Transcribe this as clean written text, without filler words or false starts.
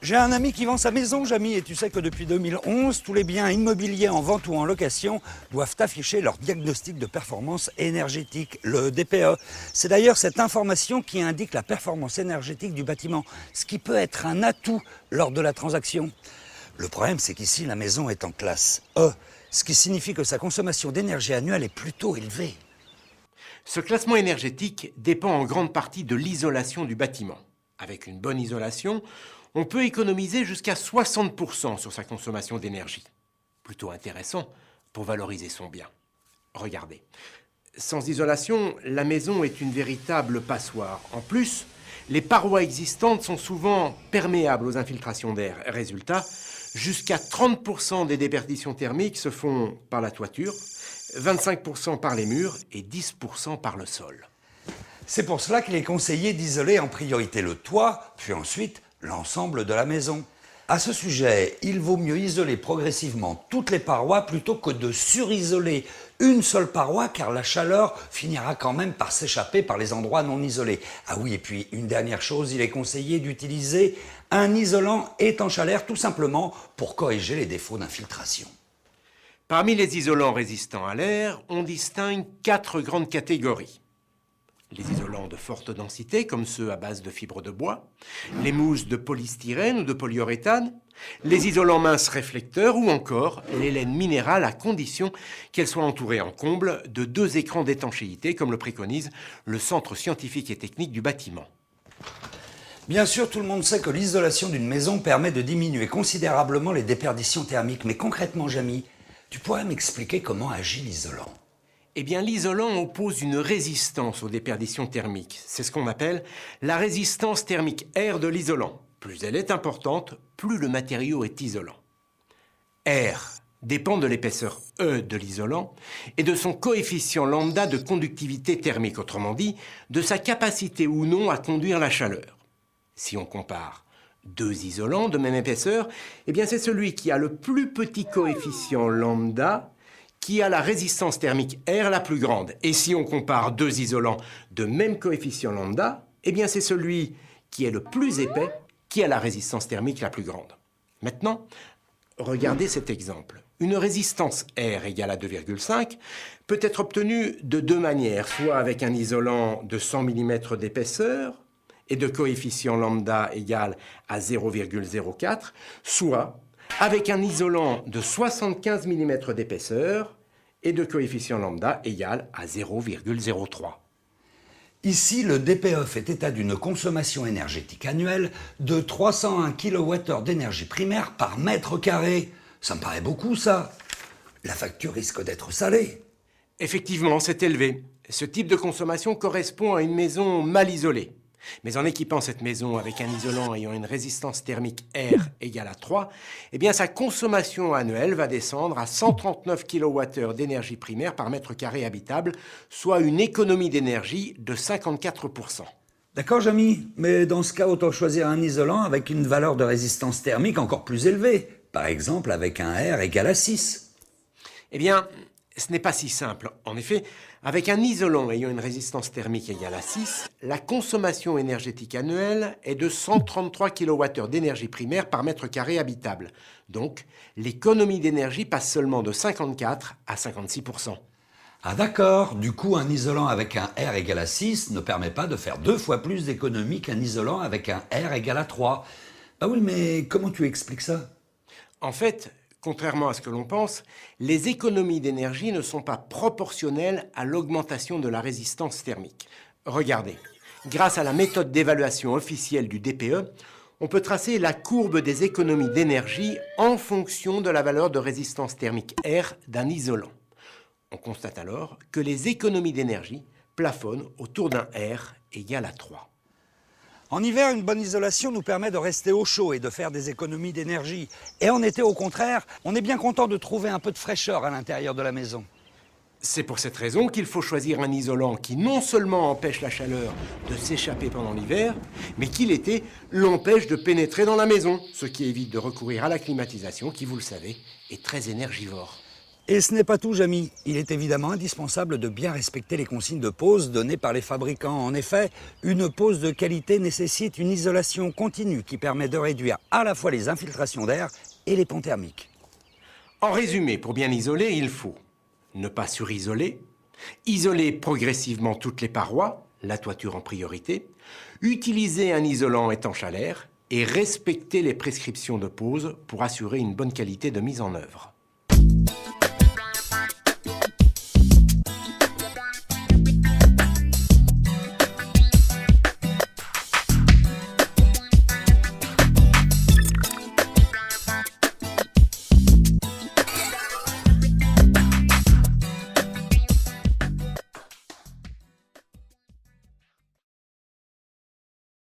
J'ai un ami qui vend sa maison, Jamy, et tu sais que depuis 2011, tous les biens immobiliers en vente ou en location doivent afficher leur diagnostic de performance énergétique, le DPE. C'est d'ailleurs cette information qui indique la performance énergétique du bâtiment, ce qui peut être un atout lors de la transaction. Le problème, c'est qu'ici, la maison est en classe E, ce qui signifie que sa consommation d'énergie annuelle est plutôt élevée. Ce classement énergétique dépend en grande partie de l'isolation du bâtiment. Avec une bonne isolation, on peut économiser jusqu'à 60% sur sa consommation d'énergie. Plutôt intéressant pour valoriser son bien. Regardez, sans isolation, la maison est une véritable passoire. En plus, les parois existantes sont souvent perméables aux infiltrations d'air. Résultat, jusqu'à 30% des déperditions thermiques se font par la toiture, 25% par les murs et 10% par le sol. C'est pour cela qu'il est conseillé d'isoler en priorité le toit, puis ensuite l'ensemble de la maison. À ce sujet, il vaut mieux isoler progressivement toutes les parois plutôt que de surisoler une seule paroi, car la chaleur finira quand même par s'échapper par les endroits non isolés. Ah oui, et puis une dernière chose, il est conseillé d'utiliser un isolant étanche à l'air, tout simplement pour corriger les défauts d'infiltration. Parmi les isolants résistants à l'air, on distingue 4 grandes catégories. Les isolants de forte densité, comme ceux à base de fibres de bois, les mousses de polystyrène ou de polyuréthane, les isolants minces réflecteurs ou encore les laines minérales à condition qu'elles soient entourées en comble de 2 écrans d'étanchéité, comme le préconise le Centre scientifique et technique du bâtiment. Bien sûr, tout le monde sait que l'isolation d'une maison permet de diminuer considérablement les déperditions thermiques. Mais concrètement, Jamy, tu pourrais m'expliquer comment agit l'isolant ? Eh bien, l'isolant oppose une résistance aux déperditions thermiques. C'est ce qu'on appelle la résistance thermique R de l'isolant. Plus elle est importante, plus le matériau est isolant. R dépend de l'épaisseur E de l'isolant et de son coefficient lambda de conductivité thermique, autrement dit, de sa capacité ou non à conduire la chaleur. Si on compare 2 isolants de même épaisseur, eh bien c'est celui qui a le plus petit coefficient lambda qui a la résistance thermique R la plus grande. Et si on compare 2 isolants de même coefficient lambda, eh bien c'est celui qui est le plus épais qui a la résistance thermique la plus grande. Maintenant, regardez cet exemple. Une résistance R égale à 2,5 peut être obtenue de 2 manières, soit avec un isolant de 100 mm d'épaisseur et de coefficient lambda égal à 0,04, soit avec un isolant de 75 mm d'épaisseur et de coefficient lambda égal à 0,03. Ici, le DPE fait état d'une consommation énergétique annuelle de 301 kWh d'énergie primaire par mètre carré. Ça me paraît beaucoup, ça. La facture risque d'être salée. Effectivement, c'est élevé. Ce type de consommation correspond à une maison mal isolée. Mais en équipant cette maison avec un isolant ayant une résistance thermique R égale à 3, eh bien sa consommation annuelle va descendre à 139 kWh d'énergie primaire par mètre carré habitable, soit une économie d'énergie de 54%. D'accord, Jamy, mais dans ce cas, autant choisir un isolant avec une valeur de résistance thermique encore plus élevée. Par exemple, avec un R égal à 6. Eh bien, ce n'est pas si simple. En effet, avec un isolant ayant une résistance thermique égale à 6, la consommation énergétique annuelle est de 133 kWh d'énergie primaire par mètre carré habitable. Donc, l'économie d'énergie passe seulement de 54 à 56%. Ah d'accord, du coup, un isolant avec un R égal à 6 ne permet pas de faire 2 fois plus d'économie qu'un isolant avec un R égal à 3. Bah oui, mais comment tu expliques ça ? En fait, contrairement à ce que l'on pense, les économies d'énergie ne sont pas proportionnelles à l'augmentation de la résistance thermique. Regardez, grâce à la méthode d'évaluation officielle du DPE, on peut tracer la courbe des économies d'énergie en fonction de la valeur de résistance thermique R d'un isolant. On constate alors que les économies d'énergie plafonnent autour d'un R égal à 3. En hiver, une bonne isolation nous permet de rester au chaud et de faire des économies d'énergie. Et en été, au contraire, on est bien content de trouver un peu de fraîcheur à l'intérieur de la maison. C'est pour cette raison qu'il faut choisir un isolant qui non seulement empêche la chaleur de s'échapper pendant l'hiver, mais qui l'été l'empêche de pénétrer dans la maison, ce qui évite de recourir à la climatisation qui, vous le savez, est très énergivore. Et ce n'est pas tout, Jamy. Il est évidemment indispensable de bien respecter les consignes de pose données par les fabricants. En effet, une pose de qualité nécessite une isolation continue qui permet de réduire à la fois les infiltrations d'air et les ponts thermiques. En résumé, pour bien isoler, il faut ne pas surisoler, isoler progressivement toutes les parois, la toiture en priorité, utiliser un isolant étanche à l'air et respecter les prescriptions de pose pour assurer une bonne qualité de mise en œuvre.